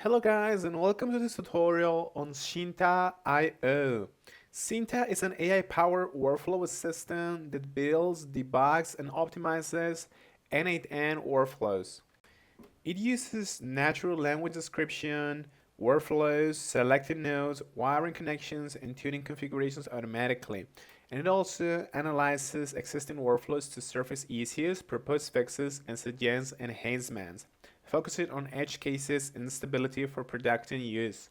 Hello guys and welcome to this tutorial on Shinta.io. Shinta is an AI-powered workflow assistant that builds, debugs, and optimizes N8N workflows. It uses natural language description, workflows, selected nodes, wiring connections, and tuning configurations automatically. And it also analyzes existing workflows to surface issues, propose fixes, and suggest enhancements, focusing on edge cases and stability for production use.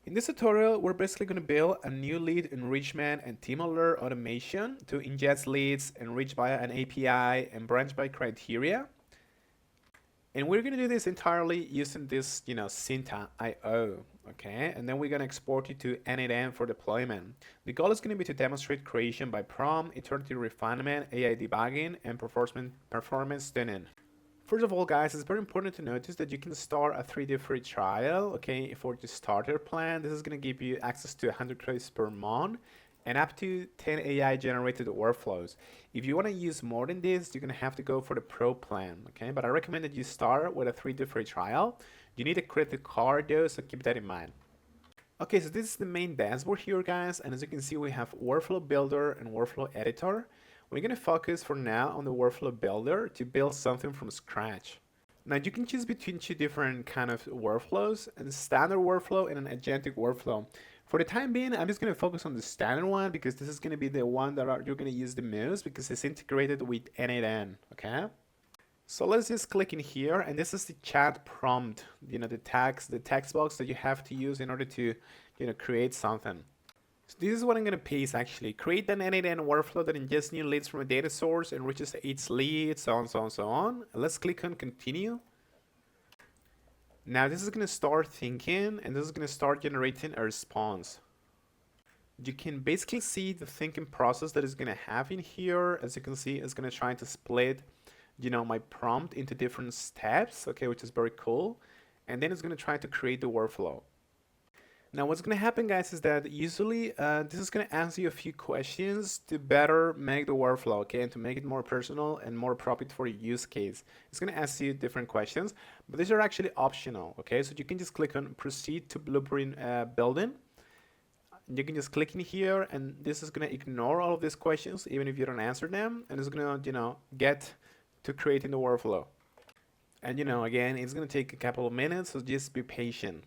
In this tutorial, we're basically going to build a new lead enrichment and team alert automation to ingest leads, enrich via an API, and branch by criteria. And we're going to do this entirely using this, Synta.io, okay? And then we're going to export it to N8N for deployment. The goal is going to be to demonstrate creation by prompt, iterative refinement, AI debugging, and performance tuning. First of all, guys, it's very important to notice that you can start a 3-day free trial, okay, for the starter plan. This is going to give you access to 100 credits per month and up to 10 AI generated workflows. If you want to use more than this, you're going to have to go for the pro plan, okay? But I recommend that you start with a 3-day free trial. You need a credit card though, so keep that in mind. Okay, so this is the main dashboard here, guys, and as you can see, we have workflow builder and workflow editor. We're going to focus for now on the workflow builder to build something from scratch. Now you can choose between two different kind of workflows, a standard workflow and an agentic workflow. For the time being, I'm just going to focus on the standard one because this is going to be the one that you're going to use the most because it's integrated with N8N, okay? So let's just click in here, and this is the chat prompt, the text box that you have to use in order to, create something. So this is what I'm going to paste actually. Create an N8N workflow that ingests new leads from a data source, enriches each lead, so on, so on, so on. And let's click on continue. Now this is going to start thinking, and this is going to start generating a response. You can basically see the thinking process that is going to have in here. As you can see, it's going to try to split, my prompt into different steps, okay, which is very cool. And then it's going to try to create the workflow. Now what's going to happen, guys, is that usually this is going to answer you a few questions to better make the workflow, okay, and to make it more personal and more appropriate for your use case. It's going to ask you different questions, but these are actually optional, okay? So you can just click on proceed to blueprint building. You can just click in here, and this is going to ignore all of these questions, even if you don't answer them, and it's going to, get to creating the workflow. And, again, it's going to take a couple of minutes, so just be patient.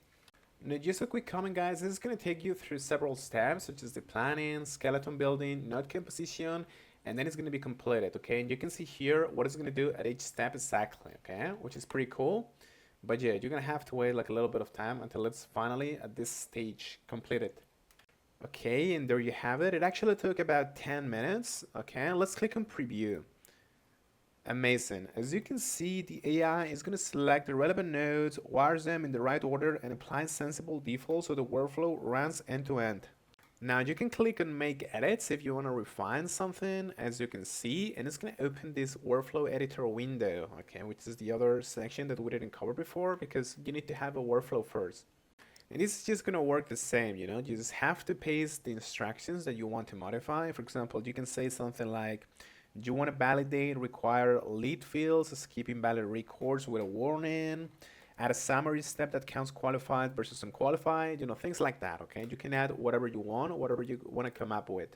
Now, just a quick comment, guys, this is going to take you through several steps, such as the planning, skeleton building, node composition, and then it's going to be completed, okay? And you can see here what it's going to do at each step exactly, okay? Which is pretty cool. But yeah, you're going to have to wait like a little bit of time until it's finally at this stage completed. Okay, and there you have it. It actually took about 10 minutes, okay? Let's click on preview. Amazing. As you can see, the AI is going to select the relevant nodes, wires them in the right order, and apply sensible defaults so the workflow runs end to end. Now you can click on make edits if you want to refine something, as you can see, and it's going to open this workflow editor window, okay, which is the other section that we didn't cover before because you need to have a workflow first. And this is just going to work the same, you just have to paste the instructions that you want to modify. For example, you can say something like, do you want to validate require lead fields, skip invalid records with a warning, add a summary step that counts qualified versus unqualified, things like that, okay? You can add whatever you want, whatever you want to come up with.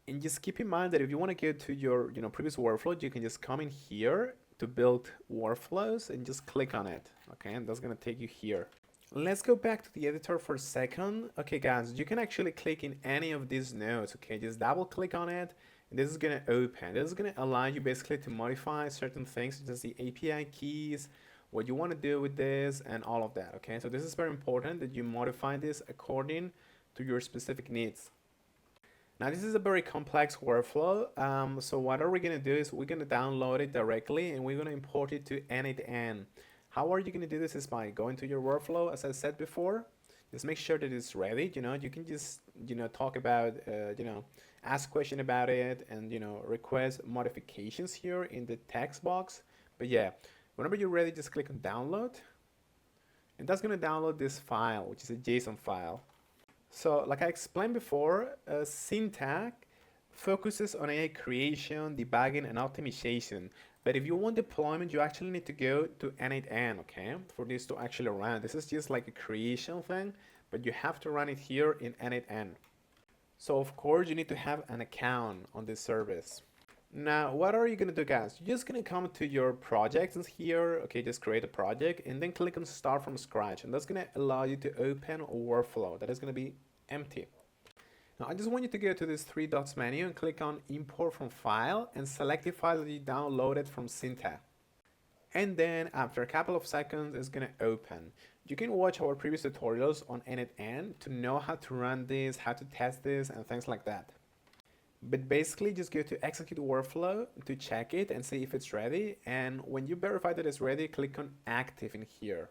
And just keep in mind that if you want to go to your, previous workflow, you can just come in here to build workflows and just click on it, okay? And that's going to take you here. Let's go back to the editor for a second. Okay, guys, you can actually click in any of these nodes, okay? Just double click on it. This is going to open. This is going to allow you basically to modify certain things such as the API keys, what you want to do with this, and all of that, okay? So this is very important that you modify this according to your specific needs. Now this is a very complex workflow. So what are we going to do is we're going to download it directly and we're going to import it to N8N. How are you going to do this is by going to your workflow, as I said before. Just make sure that it's ready. You can just, talk about, ask question about it and, request modifications here in the text box. But yeah, whenever you're ready, just click on download. And that's going to download this file, which is a JSON file. So like I explained before, Syntax focuses on AI creation, debugging, and optimization. But if you want deployment, you actually need to go to n8n, okay? For this to actually run. This is just like a creation thing, but you have to run it here in n8n. So of course you need to have an account on this service. Now, what are you gonna do, guys? You're just gonna come to your projects here, okay, just create a project and then click on start from scratch. And that's gonna allow you to open a workflow that is gonna be empty. Now, I just want you to go to this three dots menu and click on import from file and select the file that you downloaded from Cinta. And then after a couple of seconds, it's gonna open. You can watch our previous tutorials on n8n to know how to run this, how to test this, and things like that. But basically, just go to execute workflow to check it and see if it's ready. And when you verify that it's ready, click on active in here.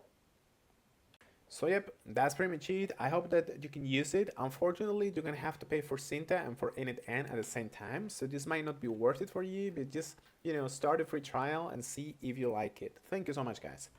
So yep, that's pretty much it. I hope that you can use it. Unfortunately, you're gonna have to pay for Cinta and for n8n at the same time. So this might not be worth it for you, but just, start a free trial and see if you like it. Thank you so much, guys.